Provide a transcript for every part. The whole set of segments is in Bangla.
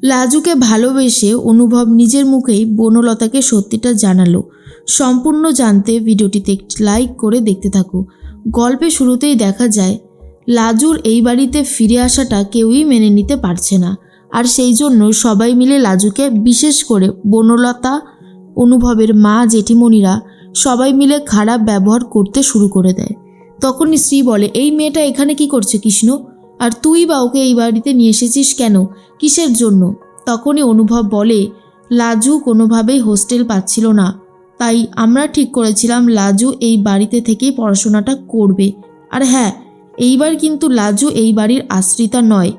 লাজুকে ভালোবেসে অনুভব নিজের মুখেই বনলতাকে সত্যিটা জানালো। সম্পূর্ণ জানতে ভিডিওটিতে একটি লাইক করে দেখতে থাকো। গল্পে শুরুতেই দেখা যায় লাজুর এই বাড়িতে ফিরে আসাটা কেউই মেনে নিতে পারছে না, আর সেই জন্য সবাই মিলে লাজুকে, বিশেষ করে বনলতা, অনুভবের মা, জেঠিমণিরা সবাই মিলে খারাপ ব্যবহার করতে শুরু করে দেয়। তখনই শ্রী বলে, এই মেয়েটা এখানে কি করছে কৃষ্ণ? আর তুই বা ওকে এই বাড়িতে নিয়ে এসেছিস কেন, কিসের জন্য? তখনই অনুভব বলে, লাজু কোনোভাবেই হোস্টেল পাচ্ছিল না, তাই আমরা ঠিক করেছিলাম লাজু এই বাড়িতে থেকেই পড়াশোনাটা করবে। আর হ্যাঁ, এইবার কিন্তু লাজু এই বাড়ির আশ্রিতা নয়,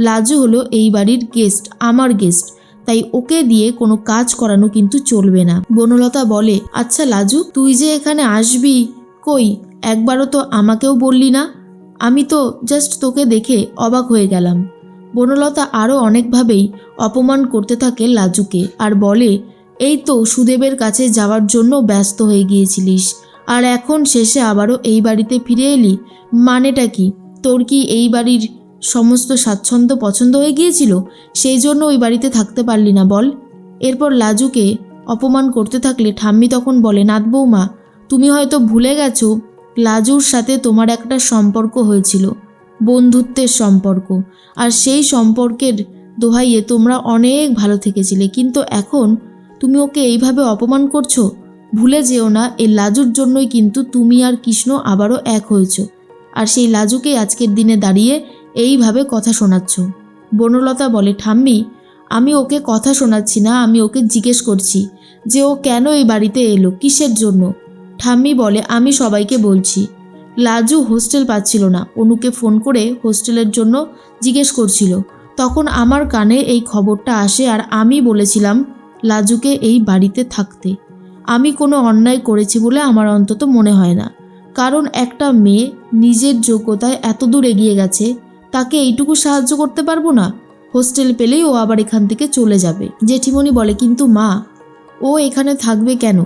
লাজু হলো এই বাড়ির গেস্ট, আমার গেস্ট, তাই ওকে দিয়ে কোনো কাজ করানো কিন্তু চলবে না। বনলতা বলে, আচ্ছা লাজু, তুই যে এখানে আসবি, কই একবারও তো আমাকেও বললি না? আমি তো জাস্ট তোকে দেখে অবাক হয়ে গেলাম। বনলতা আরও অনেকভাবেই অপমান করতে থাকে লাজুকে, আর বলে, এই তো সুদেবের কাছে যাওয়ার জন্য ব্যস্ত হয়ে গিয়েছিলিস, আর এখন শেষে আবারও এই বাড়িতে ফিরে এলি, মানেটা কি? তোর কি এই বাড়ির সমস্ত স্বাচ্ছন্দ্য পছন্দ হয়ে গিয়েছিল, সেই জন্য ওই বাড়িতে থাকতে পারলি না বল? এরপর লাজুকে অপমান করতে থাকলে ঠাম্মি তখন বলে, নাথ বৌমা, তুমি হয়তো ভুলে গেছো লাজুর সাথে তোমার একটা সম্পর্ক হয়েছিল, বন্ধুত্বের সম্পর্ক, আর সেই সম্পর্কের দোহাইয়ে তোমরা অনেক ভালো থেকেছিলে, কিন্তু এখন তুমি ওকে এইভাবে অপমান করছো। ভুলে যেও না, এই লাজুর জন্যই কিন্তু তুমি আর কৃষ্ণ আবারও এক হয়েছো, আর সেই লাজুকেই আজকের দিনে দাঁড়িয়ে এইভাবে কথা শোনাচ্ছ। বনলতা বলে, ঠাম্মি, আমি ওকে কথা শোনাচ্ছি না, আমি ওকে জিজ্ঞেস করছি যে ও কেন এই বাড়িতে এলো, কিসের জন্য। ঠাম্মি বলে, আমি সবাইকে বলছি, লাজু হোস্টেল পাচ্ছিল না, অনুকে ফোন করে হোস্টেলের জন্য জিজ্ঞেস করছিল, তখন আমার কানে এই খবরটা আসে, আর আমি বলেছিলাম লাজুকে এই বাড়িতে থাকতে। আমি কোনো অন্যায় করেছি বলে আমার অন্তত মনে হয় না, কারণ একটা মেয়ে নিজের যোগ্যতায় এত দূর এগিয়ে গেছে, তাকে এইটুকু সাহায্য করতে পারবো না? হোস্টেল পেলেই ও আবার এখান থেকে চলে যাবে। জেঠিমণি বলে, কিন্তু মা, ও এখানে থাকবে কেন,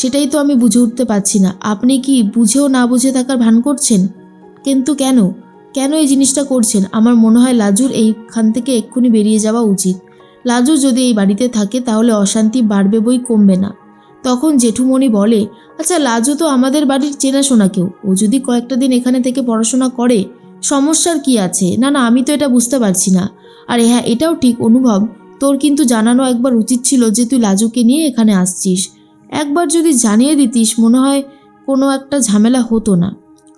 সেটাই তো আমি বুঝে উঠতে পারছি না। আপনি কি বুঝেও না বুঝে থাকার ভান করছেন? কিন্তু কেন কেন এই জিনিসটা করছেন? আমার মনে হয় লাজুর এইখান থেকে এক্ষুনি বেরিয়ে যাওয়া উচিত। লাজু যদি এই বাড়িতে থাকে তাহলে অশান্তি বাড়বে বই কমবে না। তখন জেঠুমণি বলে, আচ্ছা লাজু তো আমাদের বাড়ির চেনাশোনা কেউ, ও যদি কয়েকটা দিন এখানে থেকে পড়াশোনা করে সমস্যার কি আছে? না না, আমি তো এটা বুঝতে পারছি না। আর হ্যাঁ, এটাও ঠিক অনুভব, তোর কিন্তু জানানো একবার উচিত ছিল যে তুই লাজুকে নিয়ে এখানে আসছিস। একবার যদি জানিয়ে দিতিস মনে হয় কোনো একটা ঝামেলা হতো না।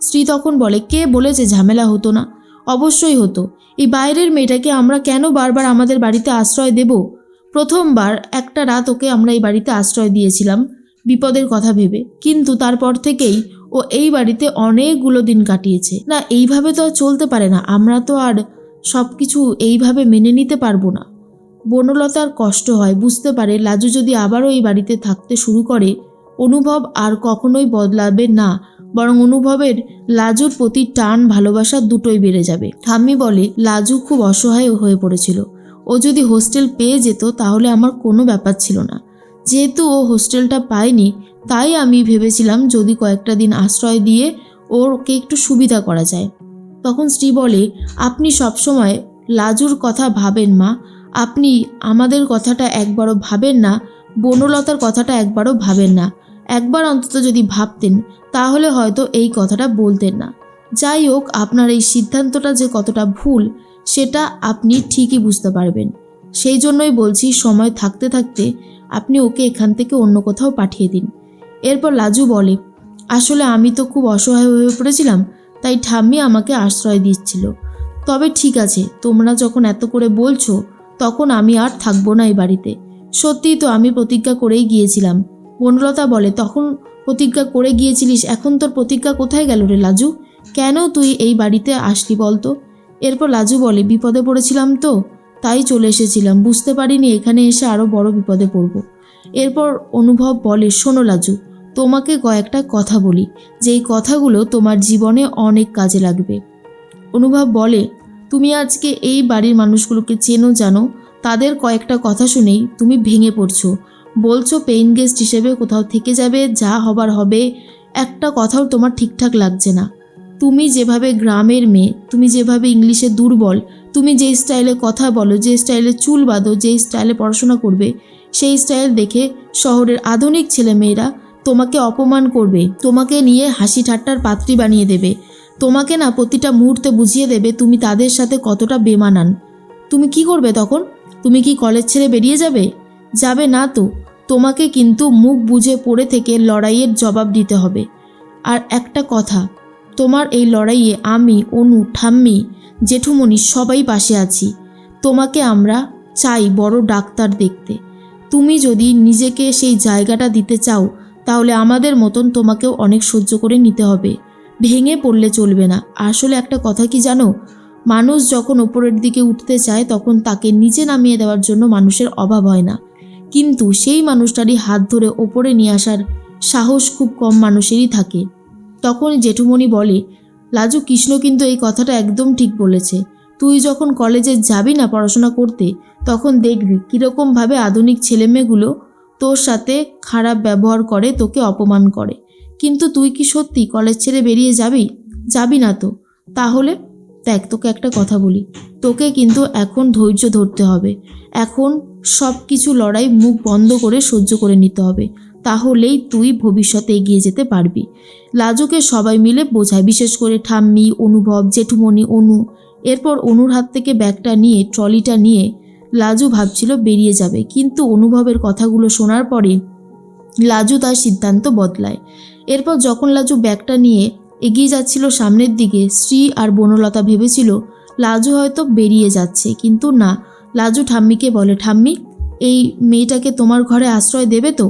শ্রী তখন বলে, কে বলেছে ঝামেলা হতো না? অবশ্যই হতো। এই বাইরের মেয়েটাকে আমরা কেন বারবার আমাদের বাড়িতে আশ্রয় দেব? প্রথমবার একটা রাত ওকে আমরা এই বাড়িতে আশ্রয় দিয়েছিলাম বিপদের কথা ভেবে, কিন্তু তারপর থেকেই ও এই বাড়িতে অনেকগুলো দিন কাটিয়েছে। না, এইভাবে তো আর চলতে পারে না, আমরা তো আর সব কিছু এইভাবে মেনে নিতে পারবো না। বনলতার কষ্ট হয়, বুঝতে পারে লাজু যদি আবারও এই বাড়িতে থাকতে শুরু করে অনুভব আর কখনোই বদলাবে না, বরং অনুভবের লাজুর প্রতি টান ভালোবাসা দুটোই বেড়ে যাবে। ঠাম্মি বলে, লাজু খুব অসহায় হয়ে পড়েছিল, ও যদি হোস্টেল পেয়ে যেত তাহলে আমার কোনো ব্যাপার ছিল না। যেহেতু ও হোস্টেলটা পায়নি, তাই আমি ভেবেছিলাম যদি কয়েকটা দিন আশ্রয় দিয়ে ওকে একটু সুবিধা করা যায়। তখন শ্রী বলে, আপনি সবসময় লাজুর কথা ভাবেন মা, আপনি আমাদের কথাটা একবারও ভাবেন না, বনলতার কথাটা একবারও ভাবেন না। একবার অন্তত যদি ভাবতেন তাহলে হয়তো এই কথাটা বলতেন না। যাই হোক, আপনার এই সিদ্ধান্তটা যে কতটা ভুল সেটা আপনি ঠিকই বুঝতে পারবেন। সেই জন্যই বলছি, সময় থাকতে থাকতে আপনি ওকে এখান থেকে অন্য কোথাও পাঠিয়ে দিন। এরপর লাজু বলে, আসলে আমি তো খুব অসহায় হয়ে পড়েছিলাম, তাই ঠাম্মি আমাকে আশ্রয় দিচ্ছিল। তবে ঠিক আছে, তোমরা যখন এত করে বলছো তখন আমি আর থাকবো না এই বাড়িতে। সত্যিই তো আমি প্রতিজ্ঞা করেই গিয়েছিলাম। বনলতা বলে, তখন প্রতিজ্ঞা করে গিয়েছিলিস, এখন তোর প্রতিজ্ঞা কোথায় গেল রে লাজু? কেন তুই এই বাড়িতে আসলি বলতো? এরপর লাজু বলে, বিপদে পড়েছিলাম তো, তাই চলে এসেছিলাম, বুঝতে পারিনি এখানে এসে আরও বড় বিপদে পড়ব। এরপর অনুভব বলে, শোনো লাজু, তোমাকে কয়েকটা কথা বলি, যেই কথাগুলো তোমার জীবনে অনেক কাজে লাগবে। অনুভব বলে, তুমি আজকে এই বাড়ির মানুষগুলোকে চেনো, জানো, তাদের কয়েকটা কথা শুনেই তুমি ভেঙে পড়ছো। বলছো পেইন গেস্ট হিসেবে কোথাও থেকে যাবে, যা হবার হবে। একটা কথাও তোমার ঠিকঠাক লাগছে না। তুমি যেভাবে গ্রামের মেয়ে, তুমি যেভাবে ইংলিশে দুর্বল, তুমি যেই স্টাইলে কথা বলো, যে স্টাইলে চুল বাঁধো, যেই স্টাইলে পড়াশোনা করবে, সেই স্টাইল দেখে শহরের আধুনিক ছেলেমেয়েরা তোমাকে অপমান করবে, তোমাকে নিয়ে হাসি ঠাট্টার পাত্রী বানিয়ে দেবে, তোমাকে না প্রতিটা মুহূর্তে বুঝিয়ে দেবে তুমি তাদের সাথে কতটা বেমানান। তুমি কি করবে তখন? তুমি কি কলেজ ছেড়ে বেরিয়ে যাবে? যাবে না তো। তোমাকে কিন্তু মুখ বুজে পড়ে থেকে লড়াইয়ের জবাব দিতে হবে। আর একটা কথা, তোমার এই লড়াইয়ে আমি, অনু, ঠাম্মি, জেঠুমণি সবাই পাশে আছি। তোমাকে আমরা চাই বড় ডাক্তার দেখতে। তুমি যদি নিজেকে সেই জায়গাটা দিতে চাও, তাহলে আমাদের মতন তোমাকেও অনেক সহ্য করে নিতে হবে। ভেঙে পড়লে চলবে না। আসলে একটা কথা কি জানো, মানুষ যখন ওপরের দিকে উঠতে চায় তখন তাকে নিচে নামিয়ে দেওয়ার জন্য মানুষের অভাব হয় না, কিন্তু সেই মানুষটারই হাত ধরে ওপরে নিয়ে আসার সাহস খুব কম মানুষেরই থাকে। তখন জেঠুমণি বলে, লাজু, কৃষ্ণ কিন্তু এই কথাটা একদম ঠিক বলেছে। তুই যখন কলেজে যাবি না পড়াশোনা করতে, তখন দেখবি কীরকমভাবে আধুনিক ছেলেমেয়েগুলো তোর সাথে খারাপ ব্যবহার করে, তোকে অপমান করে। কিন্তু তুই কি সত্যি কলেজ ছেড়ে বেরিয়ে যাবি? যাবি না তো। তাহলে দেখ, তোকে একটা কথা বলি, তোকে কিন্তু এখন ধৈর্য ধরতে হবে। এখন সব কিছু লড়াই মুখ বন্ধ করে সহ্য করে নিতে হবে, তাহলেই তুই ভবিষ্যতে এগিয়ে যেতে পারবি। লাজুকে সবাই মিলে বোঝায়, বিশেষ করে ঠাম্মি, অনুভব, জেঠুমণি, অনু। এরপর অনুর হাত থেকে ব্যাগটা নিয়ে, ট্রলিটা নিয়ে লাজু ভাবছিল বেরিয়ে যাবে, কিন্তু অনুভবের কথাগুলো শোনার পরে লাজু তার সিদ্ধান্ত বদলায়। এরপর যখন লাজু ব্যাগটা নিয়ে এগিয়ে যাচ্ছিল সামনের দিকে, শ্রী আর বনলতা ভেবেছিল লাজু হয়তো বেরিয়ে যাচ্ছে, কিন্তু না। লাজু ঠাম্মিকে বলে, ঠাম্মি, এই মেয়েটাকে তোমার ঘরে আশ্রয় দেবে তো?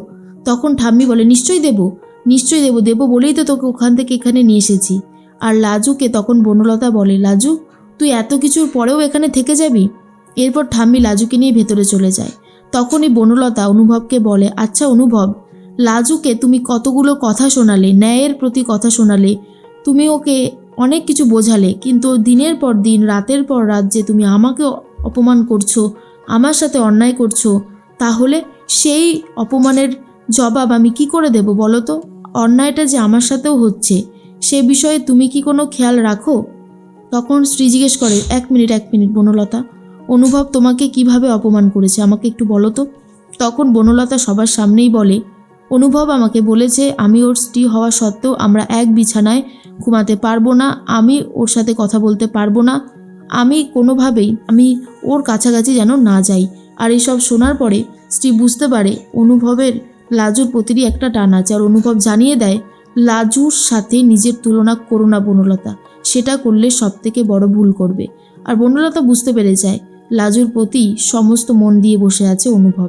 তখন ঠাম্মি বলে, নিশ্চয়ই দেবো, নিশ্চয়ই দেবো, দেবো বলেই তো তোকে ওখান থেকে এখানে নিয়ে এসেছি। আর লাজুকে তখন বনলতা বলে, লাজু, তুই এত কিছুর পরেও এখানে থেকে যাবি? এরপর ঠাম্মি লাজুকে নিয়ে ভেতরে চলে যায়। তখনই বনলতা অনুভবকে বলে, আচ্ছা অনুভব, লাজুকে তুমি কতগুলো কথা শোনালে, ন্যায়ের প্রতি কথা শোনালে, তুমি ওকে অনেক কিছু বোঝালে, কিন্তু দিনের পর দিন, রাতের পর রাত যে তুমি আমাকে অপমান করছো, আমার সাথে অন্যায় করছো, তাহলে সেই অপমানের জবাব আমি কি করে দেব বলো তো? অন্যায়টা যে আমার সাথেও হচ্ছে, সে বিষয়ে তুমি কি কোনো খেয়াল রাখো? তখন শ্রী জিজ্ঞেস করে, এক মিনিট বনলতা, অনুভব তোমাকে কিভাবে অপমান করেছে আমাকে একটু বলো তো। তখন বনলতা সবার সামনেই বলে, অনুভব আমাকে বলেছে আমি ওর স্ত্রী হওয়া সত্ত্বেও আমরা এক বিছানায় ঘুমাতে পারবো না, আমি ওর সাথে কথা বলতে পারবো না, আমি কোনোভাবেই ওর কাছাকাছি যেন না যাই। আর এইসব শোনার পরে স্ত্রী বুঝতে পারে অনুভবের লাজুর প্রতিটি একটা টান আছে, আর অনুভব জানিয়ে দেয় লাজুর সাথে নিজের তুলনা করো না বনলতা, সেটা করলে সবথেকে বড় ভুল করবে। আর বনলতা বুঝতে পেরে যায় লাজুর প্রতি সমস্ত মন দিয়ে বসে আছে অনুভব।